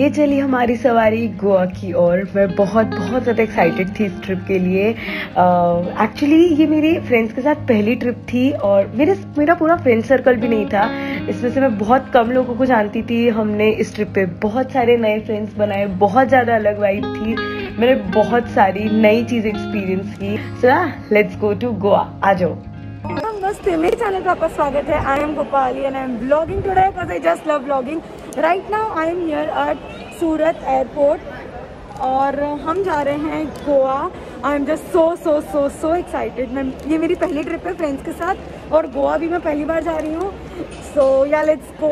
ये चली हमारी सवारी गोवा की ओर। मैं बहुत ज़्यादा एक्साइटेड थी इस ट्रिप के लिए। एक्चुअली ये मेरी फ्रेंड्स के साथ पहली ट्रिप थी और मेरा पूरा फ्रेंड सर्कल भी नहीं था, इसमें से मैं बहुत कम लोगों को जानती थी। हमने इस ट्रिप पे बहुत सारे नए फ्रेंड्स बनाए, बहुत ज़्यादा अलग वाइब थी, मैंने बहुत सारी नई चीज़ एक्सपीरियंस की। So let's go to Goa. आ जाओ। नमस्ते, मेरे चैनल पर आपका स्वागत है। I am Gopali and I am vlogging today because I just love vlogging. Right now I am here at Surat airport और हम जा रहे हैं Goa. I am just so excited. ये मेरी पहली ट्रिप है फ्रेंड्स के साथ और गोवा भी मैं पहली बार जा रही हूँ। सो या लेट्स गो।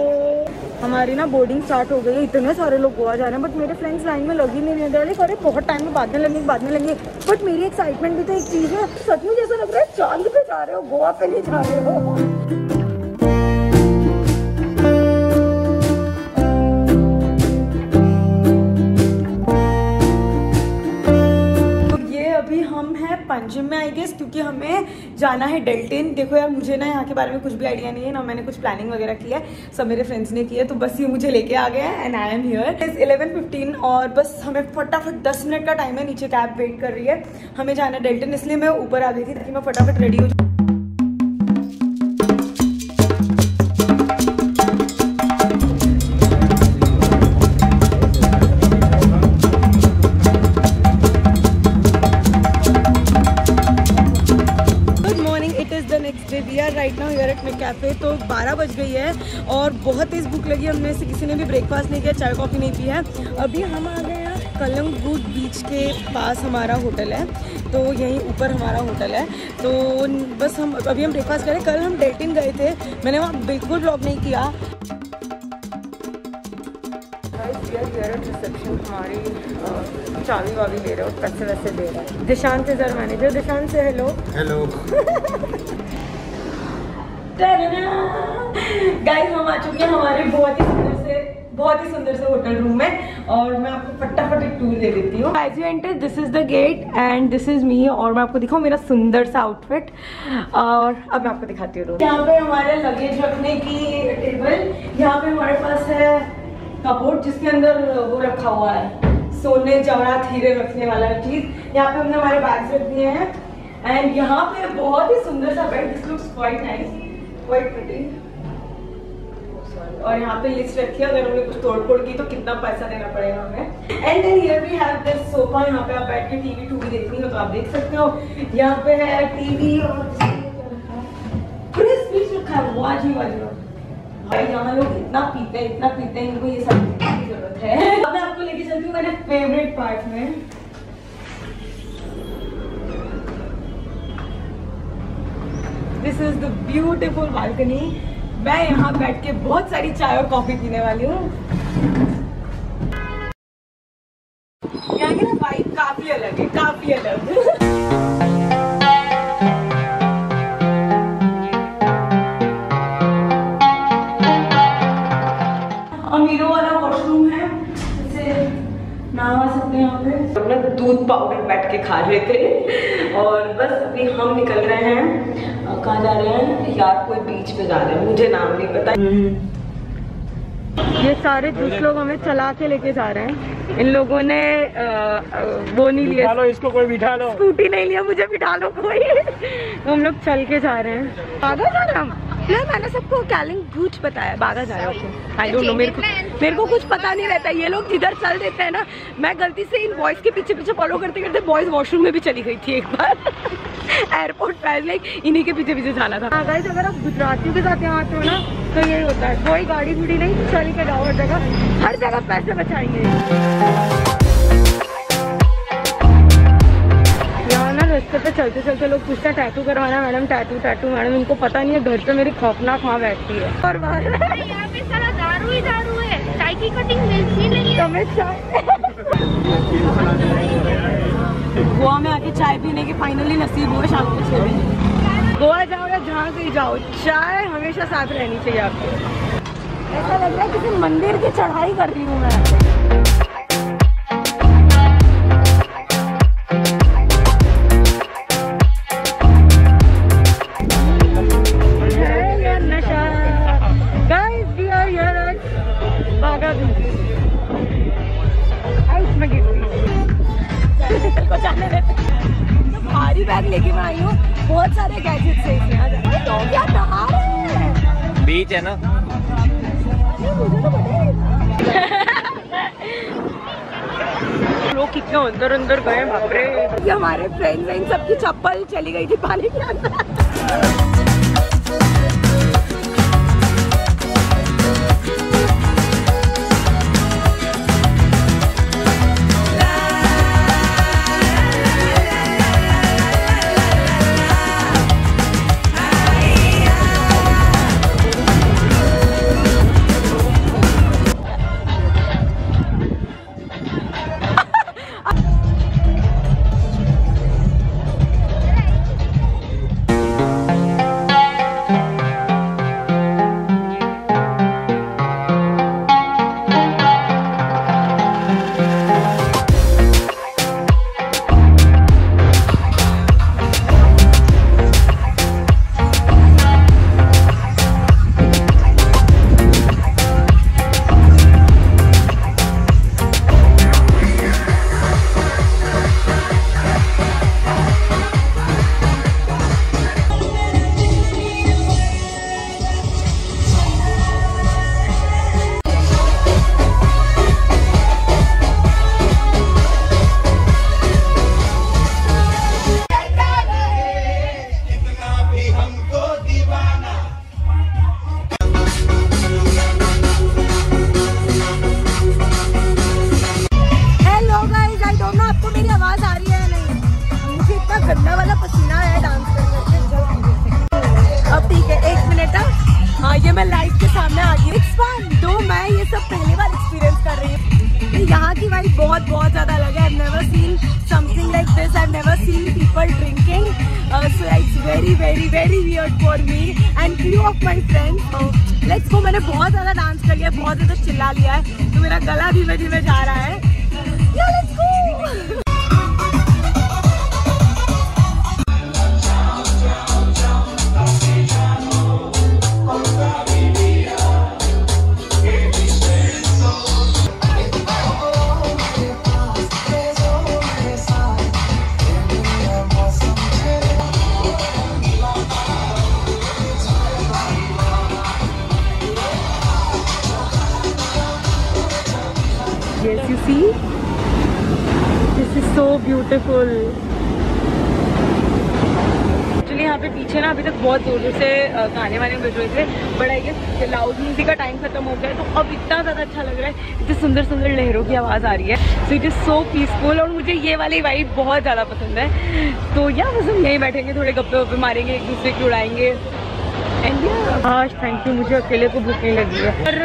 हमारी ना बोर्डिंग स्टार्ट हो गई है, इतने सारे लोग गोवा जा रहे हैं बट मेरे फ्रेंड्स लाइन में लगी नहीं रहे। अरे बहुत टाइम में बाद में लगेंगे बट मेरी एक्साइटमेंट भी तो एक चीज़ है। सच में जैसा लग रहा है चांद पे जा रहे हो, गोवा पे नहीं जा रहे हो। पंजिम में आई गेस, क्योंकि हमें जाना है डेल्टिन। देखो यार, मुझे ना यहाँ के बारे में कुछ भी आइडिया नहीं है, ना मैंने कुछ प्लानिंग वगैरह की है, सब मेरे फ्रेंड्स ने की है। तो बस ये मुझे लेके आ गए हैं and I am here. It's 11:15 और बस हमें फटाफट 10 मिनट का टाइम है। नीचे कैब वेट कर रही है, हमें जाना है डेल्टिन, इसलिए मैं ऊपर आ गई थी ताकि मैं फटाफट रेडी हो जाऊँ। Right now here at my cafe. तो 12 बज गई है और बहुत तेज़ भूख लगी। हमने से किसी ने भी ब्रेकफास्ट नहीं किया, चाय कॉफ़ी नहीं पी है। अभी हम आ गए हैं कलंगुट बीच के पास हमारा होटल है, तो यहीं ऊपर हमारा होटल है। तो बस हम ब्रेकफास्ट करें। कल हम डेल्टिन गए थे, मैंने वहाँ बिल्कुल व्लॉग नहीं किया। रिसेप्शन हमारी चाबी वाबी ले रहे हो, पैसे वैसे दे रहा है। Dishant is our manager. Dishant से हेलो। हेलो गाइस, हम आ चुके हैं हमारे बहुत ही सुंदर से होटल रूम में और मैं आपको फटाफट एक टूर दे देती हूँ। As you enter, this is the gate and this is me. और मैं आपको दिखाऊँ मेरा सुंदर सा आउटफिट। और अब मैं आपको दिखाती हूँ। यहाँ पे हमारे लगेज रखने की टेबल, यहाँ पे हमारे पास है कपबोर्ड जिसके अंदर वो रखा हुआ है सोने जवाहरात हीरे रखने वाला चीज। यहाँ पे हमने हमारे बैग्स रख दिए हैं एंड यहाँ पे बहुत ही सुंदर सा bed, this looks quite nice, quite pretty. और यहाँ पे लिस्ट रखी है, अगर हमने कुछ तोड़-फोड़ की तो कितना पैसा देना पड़ेगा हमें। And then here we have this sofa. यहाँ पे आप बैठ के टीवी टूवी देखनी हो तो आप देख सकते हो। यहाँ पे है टीवी और फ्रिज भी रखा है। वाजी भाई, यहाँ लोग इतना पीते हैं, इनको ये सब की जरूरत है। अब मैं आपको लेके चलती हूँ मेरे फेवरेट पार्ट में। This is the beautiful balcony. मैं यहाँ बैठ के बहुत सारी चाय और कॉफी पीने वाली हूँ। यहाँ की ना वाइब काफी अलग है, काफी अलग। अमीरों वाला वॉशरूम है, इसे नहा सकते हैं। यहाँ पे हम लोग दूध पाउडर बैठ के खा रहे थे और बस अभी हम निकल रहे हैं। कहाँ जा रहे हैं यार? कोई बीच पे जा रहे हैं, मुझे नाम नहीं पता। ये सारे जूस लोग हमें चला के लेके जा रहे हैं। इन लोगों ने वो नहीं लिया, इसको कोई बिठा लो, स्कूटी नहीं लिया, मुझे बिठा लो कोई। तो हम लोग चल के जा रहे हैं। बागा जा रहे हैं यार, मैंने सबको कलिंगुट बताया, बागा जा रहे हो। आई डोंट नो, मेरे को कुछ पता नहीं रहता। ये लोग जिधर चल देते हैं ना, मैं गलती से इन बॉयज के पीछे फॉलो करते करते बॉयज वॉशरूम में भी चली गई थी एक बार। एयरपोर्ट पे लाइक इन्हीं के पीछे जाना था। गाइस, अगर आप गुजरातियों के साथ यहाँ आते हो ना तो यही होता है, कोई गाड़ी गुड़ी नहीं, चल के जाओ। हर जगह पैसे बचाएंगे। रास्ते पे चलते चलते लोग पूछते हैं टैटू करवाना मैडम, टैटू मैडम। इनको पता नहीं है घर पे मेरी खौफनाक माँ बैठती है। और यहाँ पे सारा दारू ही दारू है, चाय की कटिंग मिलती नहीं है। गोवा में आके चाय पीने की फाइनली नसीब हुआ शाम को 6 बजे। गोवा जाओ या जहाँ से जाओ, चाय हमेशा साथ रहनी चाहिए आपको। ऐसा लग रहा है किसी मंदिर की चढ़ाई कर रही हूँ मैं। हो, बहुत सारे गैजेट्स हैं इसमें। तो क्या नहा रहे हैं, बीच है ना। मुझे तो पता ही लोग कितने अंदर अंदर गए, बाप रे। ये हमारे फ्रेंड्स हैं, इन सबकी चप्पल चली गई थी पानी के अंदर। गंदा वाला पसीना है डांस करके। अब ठीक है, 1 मिनट। हाँ, ये मैं लाइव के सामने आ गई। इट्स फन दो, मैं ये सब पहली बार एक्सपीरियंस कर रही हूँ। यहाँ की वाइब बहुत बहुत ज्यादा अलग है। I've never seen something like this. I've never seen people drinking. So it's very very very weird for me and few of my friends. Let's go। मैंने बहुत ज्यादा डांस कर लिया, बहुत ज्यादा चिल्ला लिया है, तो मेरा गला धीमे धीमे जा रहा है। Yeah, let's go। Yes, you see, this is so beautiful. Actually यहाँ पे पीछे ना अभी तक बहुत जोर जोर से गाने वाने बज रहे थे, but I guess loud music का टाइम खत्म हो गया है, तो अब इतना ज़्यादा अच्छा लग रहा है। इतनी सुंदर सुंदर लहरों की आवाज़ आ रही है। So it is so peaceful और मुझे ये वाली वाइब बहुत ज़्यादा पसंद है। तो या बस हम यहीं बैठेंगे, थोड़े गप्पे वप्पे मारेंगे, एक दूसरे की उड़ाएंगे। आज थैंक यू, मुझे अकेले को भूख नहीं लगी है। पर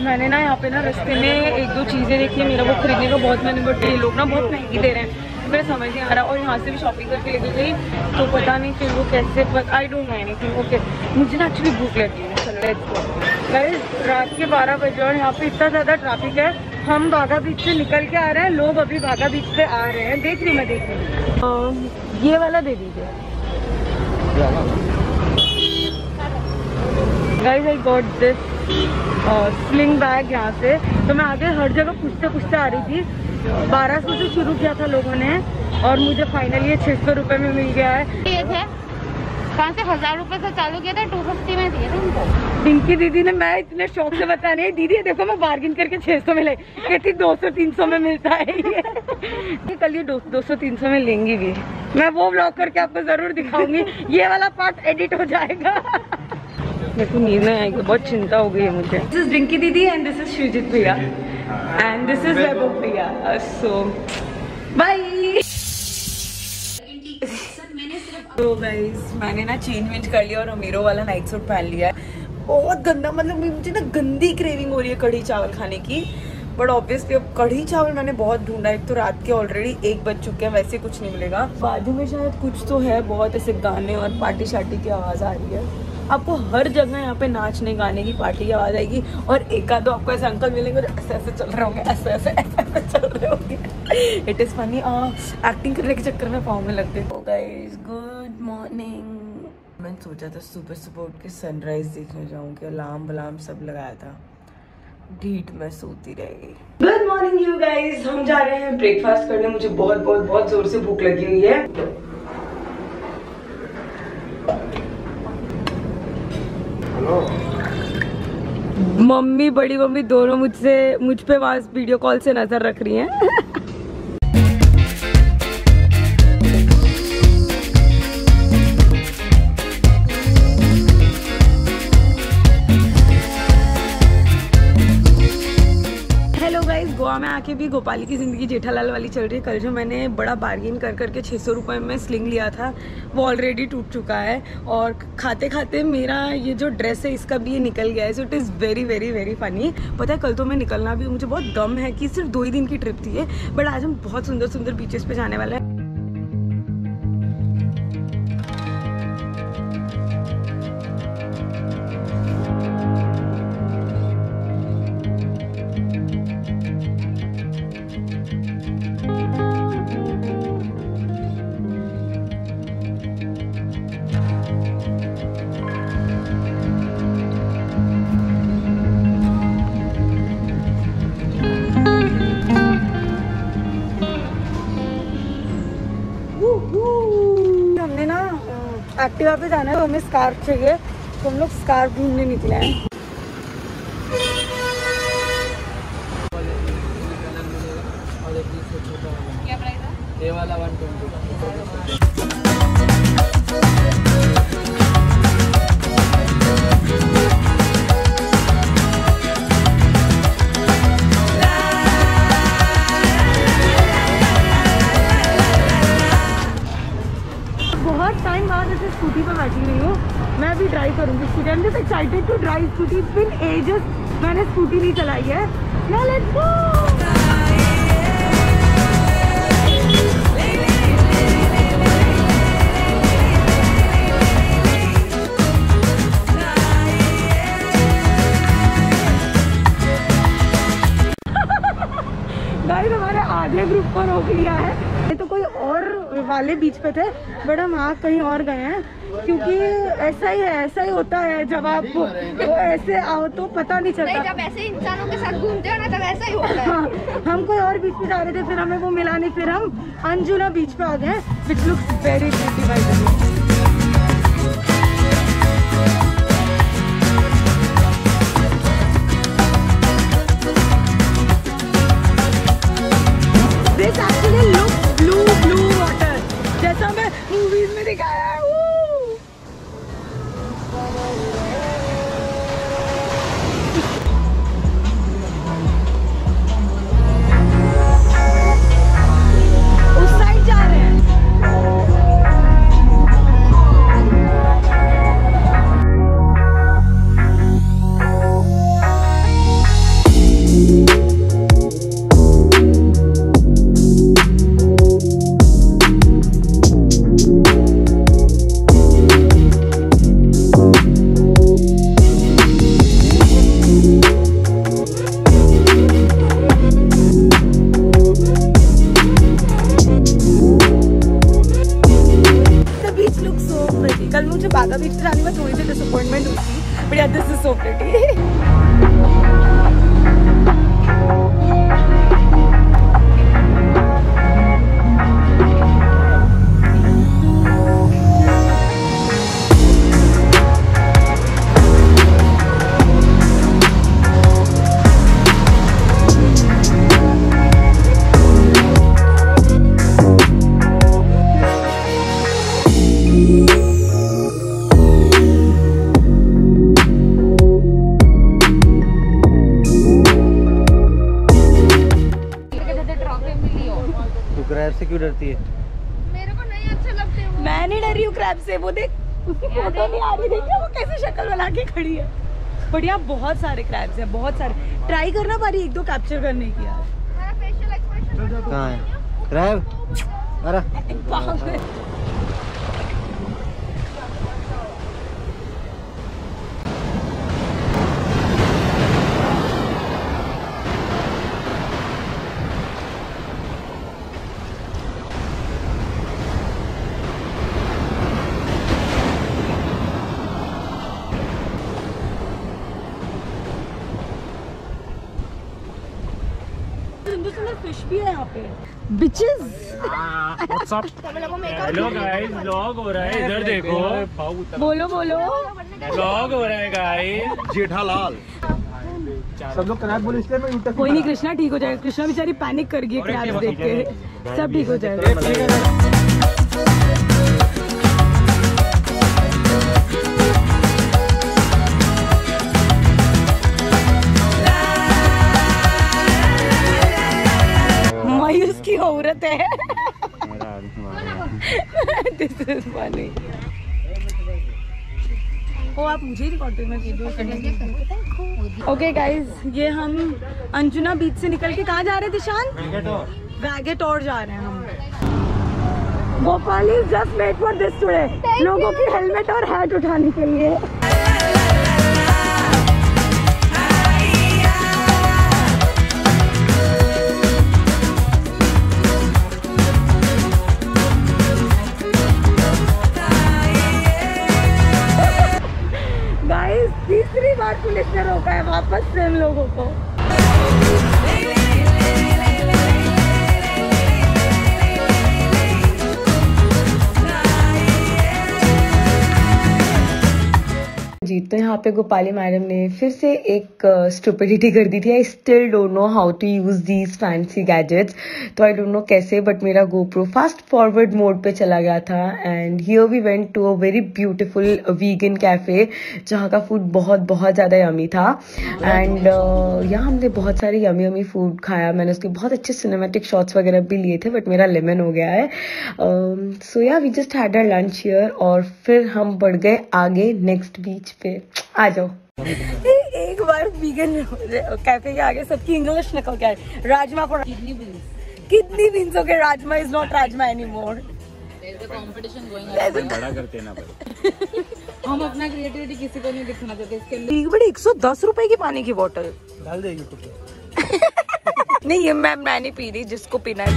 मैंने ना यहाँ पे ना रास्ते में 1-2 चीज़ें देखी है, मेरा वो खरीदने का बहुत मन है, बट ये लोग ना बहुत महंगी दे रहे हैं, मेरे समझ नहीं आ रहा। और यहाँ से भी शॉपिंग करके लेके गई, तो पता नहीं फिर वो कैसे, but I don't know anything. Okay, मुझे ना एक्चुअली भूख लगी है। चलो लेट्स गो। गाइस, रात के 12 बजे और यहाँ पे इतना ज़्यादा ट्रैफिक है। हम बागा बीच से निकल के आ रहे हैं, लोग अभी बागा बीच पे आ रहे हैं। देख रही मैं, देख रही। ये वाला दे दीजिए। Guys, I got this sling bag यहाँ से। तो मैं आगे हर जगह पूछते पूछते आ रही थी। 1200 से शुरू किया था लोगों ने और मुझे फाइनली ये 600 रुपये में मिल गया है। ये थे 1000 रुपये से चालू किया था, 250 में दिए थे उनको। पिंकी दीदी ने, मैं इतने शौक से बता रही, दीदी देखो मैं बार्गिन करके 600 में ले, कहती 200-300 में मिलता है ये कल ये 200-300 में लेंगी भी। मैं वो ब्लॉग करके आपको जरूर दिखाऊंगी, ये वाला पार्ट एडिट हो जाएगा। मेरे को नींद नहीं आएगी, बहुत चिंता हो गई है मुझे। दिस इज रिंकी दीदी एंड दिस इज श्रीजित भैया एंड दिस इज वैभव भैया। सो बाय। तो गाइस, मैंने ना चेंज कर लिया और अमीरो वाला नाइट सूट पहन लिया है। बहुत गंदा, मतलब मुझे ना गंदी क्रेविंग हो रही है कढ़ी चावल खाने की, बट ऑब्वियसली अब कढ़ी चावल मैंने बहुत ढूंढा। एक तो रात के ऑलरेडी 1 बज चुके हैं, वैसे कुछ नहीं मिलेगा। बाजू में शायद कुछ तो है, बहुत ऐसे गाने और पार्टी शार्टी की आवाज़ आ रही है। आपको हर जगह यहाँ पे नाचने गाने की पार्टी की आवाज़ आएगी और एक आध दो आपको ऐसे अंकल मिलेंगे जो ऐसे ऐसे चल रहे होंगे, ऐसे ऐसे ऐसे ऐसे चल रहे होंगे। It is funny. एक्टिंग करने के चक्कर में पाँव में लगते। Guys, good morning. मैंने सोचा था सुबह सुबह उठ के सनराइज देखने जाऊँगी, अलार्म वलार्म सब लगाया था, ढीठ में सोती रहेगी। गुड मॉर्निंग यू गाइस, हम जा रहे हैं ब्रेकफास्ट करने। मुझे बहुत बहुत बहुत जोर से भूख लगी हुई है। मम्मी बड़ी मम्मी दोनों मुझ पे वहाँ वीडियो कॉल से नजर रख रही हैं। गोवा में आके भी गोपाली की ज़िंदगी जेठालाल वाली चल रही है। कल जो मैंने बड़ा बार्गेन कर करके 600 रुपये में स्लिंग लिया था वो ऑलरेडी टूट चुका है और खाते खाते मेरा ये जो ड्रेस है इसका भी ये निकल गया है। So it is very very very funny. पता है कल तो मैं निकलना भी, मुझे बहुत दम है कि सिर्फ 2 ही दिन की ट्रिप थी बट आज हम बहुत सुंदर सुंदर बीचेस पे जाने वाले हैं। हमने ना एक्टिवा पे जाना है तो हमें स्कार्फ चाहिए तो हम लोग स्कार्फ ढूंढने निकले हैं। क्या प्राइस है? ये वाला 120। बहुत टाइम बाद ऐसे स्कूटी पर बैठी रही हूँ। मैं भी ड्राइव करूँगी scooty. I am just excited to drive scooty. It's been ages मैंने स्कूटी नहीं चलाई है। Now let's go. गाइस हमारे आधे ग्रुप को रोक लिया है। तो कोई और वाले बीच पे थे बट हम वहाँ कहीं और गए हैं क्योंकि ऐसा ही होता है जब आप तो ऐसे आओ तो पता नहीं चलता। जब ऐसे इंसानों के साथ घूमते हो ना तब ऐसा ही होता है। हाँ, हम कोई और बीच पे जा रहे थे फिर हमें वो मिला नहीं, फिर हम अंजुना बीच पे आ गए which looks very pretty by the way. This actually looks blue water जैसा मैं मूवीज में दिखाया है। उस साइड जा रहे हैं। कल मुझे बागा बीच पे जाने में थोड़ी सी डिसअपॉइंटमेंट हुई थी बट यार this is so pretty. Crab से क्यों डरती है? मेरे को नहीं अच्छे लगते वो। मैं नहीं डर रही हूँ क्रैब से। वो देख उसकी फोटो नहीं आ रही, देखिए वो कैसे शक्ल बना के खड़ी है। बट यहाँ बहुत सारे क्रैब्स हैं, बहुत सारे। ट्राई करना पारी 1-2 कैप्चर करने की यार। मेरा फेशियल एक्सप्रेशन कहाँ है क्रैब? अरे सुंदर फिश भी है यहाँ पे। बिचेस हेलो गाइस, व्लॉग हो रहा है, इधर देखो। बोलो बोलो। व्लॉग हो रहा है गाइस। जेठालाल सब लोग क्रैब बोले इसलिए मैं यूट्यूब कोई नहीं, कृष्णा ठीक हो जाएगा। कृष्णा बेचारी पैनिक कर गई है क्रैब्स देख के। सब ठीक हो जाएगा। मायूस की औरत है। This is funny. ओ आप मुझे रिकॉर्ड करना कीजिए। ओके गाइज, ये हम अंजुना बीच से निकल के कहाँ जा रहे हैं दिशान? वैगेटोर जा रहे हैं हम। Gopal is just made for this today, लोगों की हेलमेट और हैट उठाने के लिए। गाइस तीसरी बार पुलिस ने रोका है वापस से हम लोगों को। जी, तो यहाँ पे गोपाली मैडम ने फिर से एक स्टुपिडिटी कर दी थी। I still don't know how to use these fancy gadgets. तो आई डोंट नो कैसे, बट मेरा गोप्रो फास्ट फॉरवर्ड मोड पे चला गया था। And here we went to a very beautiful vegan cafe, जहाँ का फूड बहुत बहुत ज़्यादा यमी था। एंड यहाँ हमने बहुत सारे यमी यमी फूड खाया। मैंने उसके बहुत अच्छे सिनेमैटिक शॉट्स वगैरह भी लिए थे, बट मेरा लेमन हो गया है। सो या we just had a lunch here, और फिर हम बढ़ गए आगे नेक्स्ट बीच पे। आ जाओ। एक बार वीगन कैफे के आगे सबकी इंग्लिश निकल के आए। Rajma for kidney beans. Okay, rajma is not rajma anymore. Competition going बड़ा करते हैं ना भाई। हम अपना क्रिएटिविटी किसी को नहीं दिखाना चाहते इसके लिए। बड़ी 110 रुपए की पानी की बोतल डाल दे यूट्यूब पे। नहीं, ये मैं नहीं पी रही, जिसको पीना है।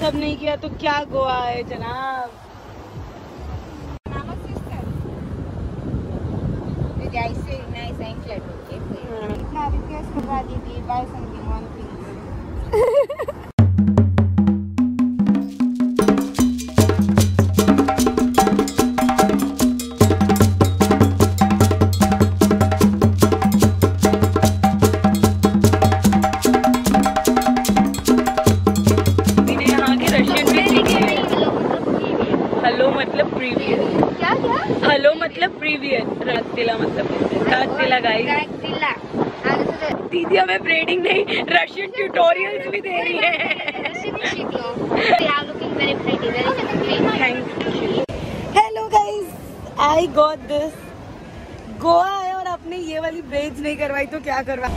सब नहीं किया तो क्या गोवा है जनाब। हेलो मतलब प्रीवियस, रास्तिला मतलब रास्तिला गाइस। दीदी हमें ब्रेडिंग नहीं, रशियन ट्यूटोरियल्स भी दे रही है। Hello guys, I got this. Goa है और आपने ये वाली ब्रेड्स नहीं करवाई तो क्या करवा।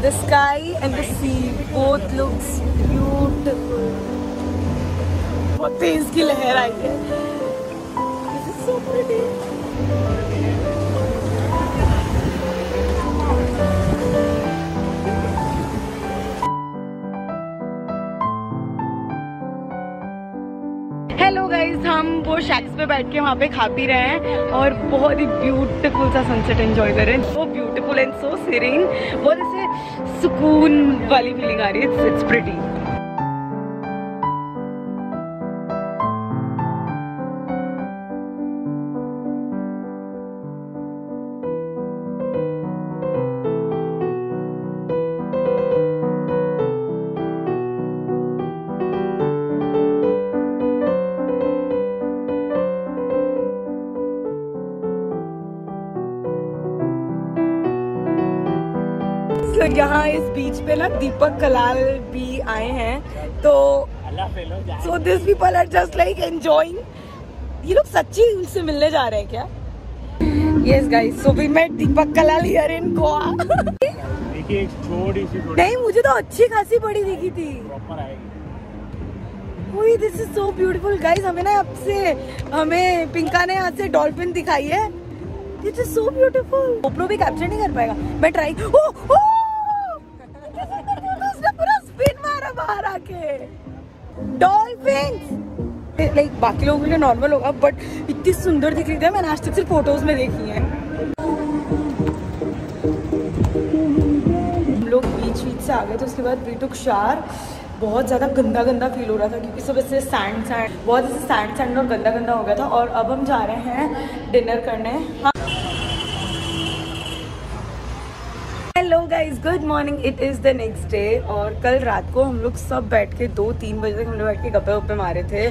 The sky and the sea both looks beautiful. बहुत तेज की लहर आई है। This is so pretty. Hello guys, हम वो शैक्स पे बैठ के वहाँ पे खा पी रहे हैं और बहुत ही ब्यूटीफुल सा सनसेट एंजॉय कर रहे हैं। So beautiful and so shearing, बहुत ऐसे सुकून वाली फीलिंग आ रही है। It's pretty. क्योंकि यहाँ इस बीच पे ना दीपक कलाल भी आए हैं, तो so this people are just like enjoying. ये लोग सच्ची उनसे मिलने जा रहे हैं क्या? Yes guys, so we met Deepak Kalal here in Goa. देखिए एक छोटी सी नहीं, मुझे तो अच्छी खासी बड़ी दिखी थी। प्रॉपर आएगी। This is so beautiful guys. हमें पिंका ने यहाँ से डॉल्फिन दिखाई है। This is so beautiful. GoPro भी कैप्चर नहीं कर पाएगा, मैं ट्राई। उसने पूरा स्पिन मारा बाहर आके। डॉल्फिन लाइक बाकी लोगों के लिए नॉर्मल होगा, बट इतनी सुंदर दिख रही थी। मैंने आज तक सिर्फ फोटोज में देखी है। हम लोग बीच से आ गए थे, उसके बाद वी टुक शावर। बहुत ज़्यादा गंदा फील हो रहा था क्योंकि सुबह से सैंड बहुत ऐसे सैंड और गंदा हो गया था। और अब हम जा रहे हैं डिनर करने। हाँ, hello guys, good morning. It is the next day. और कल रात को हम लोग सब बैठ के 2-3 बजे तक हम लोग बैठ के गप्पे मारे थे।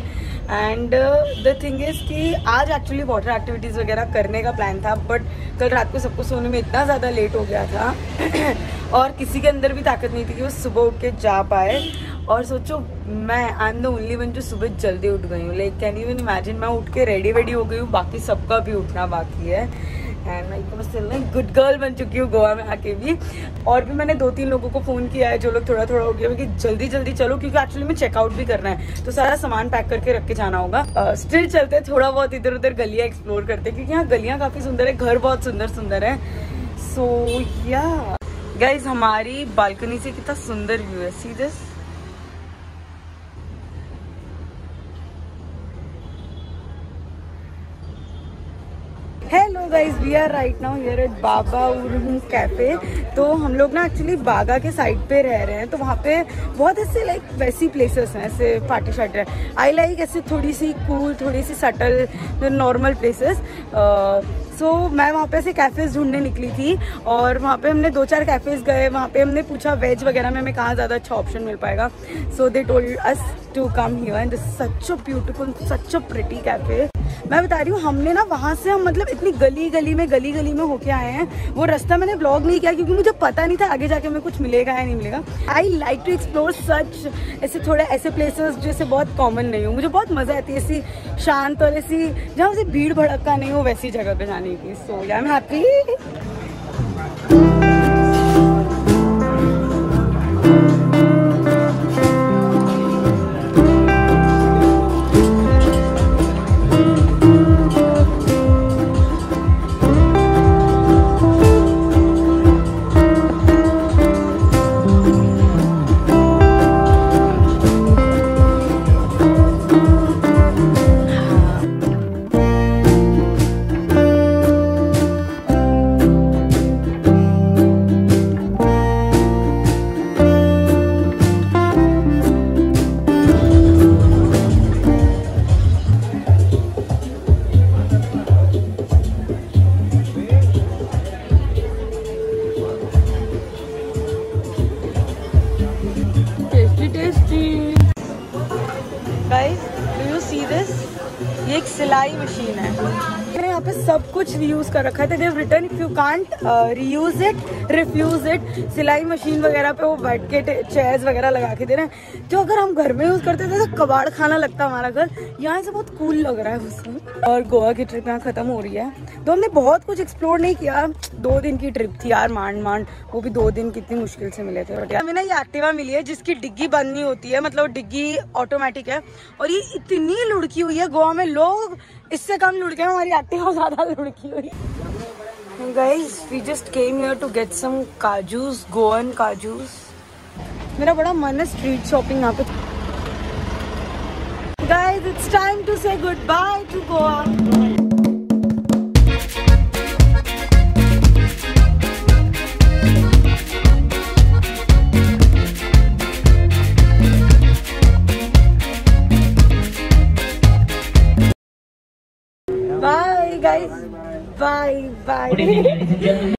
एंड द थिंग इज़ कि आज एक्चुअली वाटर एक्टिविटीज़ वगैरह करने का प्लान था, बट कल रात को सबको सोने में इतना ज़्यादा लेट हो गया था और किसी के अंदर भी ताकत नहीं थी कि वो सुबह उठ के जा पाए। और सोचो, I am the only one जो सुबह जल्दी उठ गई हूँ। लाइक कैन यू इमेजिन, मैं उठ के रेडी हो गई हूँ, बाकी सबका भी उठना बाकी है। एंड मैं गुड गर्ल बन चुकी हूँ गोवा में आके भी। और भी मैंने 2-3 लोगों को फ़ोन किया है जो लोग थोड़ा हो गया कि जल्दी चलो, क्योंकि एक्चुअली में चेकआउट भी करना है, तो सारा सामान पैक करके रख के जाना होगा। स्टिल चलते थोड़ा बहुत इधर उधर गलियाँ एक्सप्लोर करते, क्योंकि यहाँ गलियाँ काफ़ी सुंदर है, घर बहुत सुंदर है। सो या गाइज, हमारी बालकनी से कितना सुंदर व्यू है। See this. Hello guys, we are right now here at Baba Au Rhum cafe. तो हम लोग ना एक्चुअली बागा के साइड पे रह रहे हैं, तो वहाँ पे बहुत ऐसे लाइक वैसी प्लेसेस हैं, ऐसे पार्टी शार्टी है। आई लाइक ऐसे थोड़ी सी कूल, थोड़ी सी सटल, नॉर्मल प्लेसेस। सो मैं वहाँ पे ऐसे कैफ़ेज़ ढूंढने निकली थी, और वहाँ पे हमने 2-4 कैफ़ेज़ गए। वहाँ पे हमने पूछा वेज वगैरह में हमें कहाँ ज़्यादा अच्छा ऑप्शन मिल पाएगा। So they told us to come here and such a beautiful, such a pretty cafe. मैं बता रही हूँ, हमने ना वहाँ से हम मतलब इतनी गली में होके आए हैं। वो रास्ता मैंने ब्लॉग नहीं किया क्योंकि मुझे पता नहीं था आगे जाके हमें कुछ मिलेगा या नहीं मिलेगा। आई लाइक टू एक्सप्लोर सच ऐसे थोड़े ऐसे प्लेसेस जैसे बहुत कॉमन नहीं हो। मुझे बहुत मज़ा आती है ऐसी शांत और ऐसी जहाँ से भीड़ भड़का नहीं हो, वैसी जगह पे जाने की। So I am happy. Guys, do you see this? ये एक सिलाई मशीन है। मैंने यहाँ पे सब कुछ रीयूज कर रखा है। तो they've written if you can't reuse it, refuse it. सिलाई मशीन वगैरह पे वो बैठ के चेयर्स वगैरह लगा के दे रहे हैं, जो अगर हम घर में यूज करते थे तो कबाड़ खाना लगता हमारा घर। यहाँ से बहुत कूल लग रहा है उसमें। और गोवा की ट्रिप यहाँ खत्म हो रही है, तो हमने बहुत कुछ एक्सप्लोर नहीं किया। 2 दिन की ट्रिप थी यार, માંડ वो भी 2 दिन कितनी मुश्किल से मिले थे। बट हमें ना ये एक्टिवा मिली है जिसकी डिग्गी बंद नहीं होती है, मतलब डिग्गी ऑटोमेटिक है। और ये इतनी लुढ़की हुई है, गोवा में लोग इससे कम लुढ़के हैं, हमारी एक्टिवा ज्यादा लुढ़की हुई है। Guys, we just came here to get some kajus, Goan kajus. मेरा बड़ा मन है स्ट्रीट शॉपिंग यहाँ पे। Guys, it's time to say goodbye to Goa. Bye guys, bye.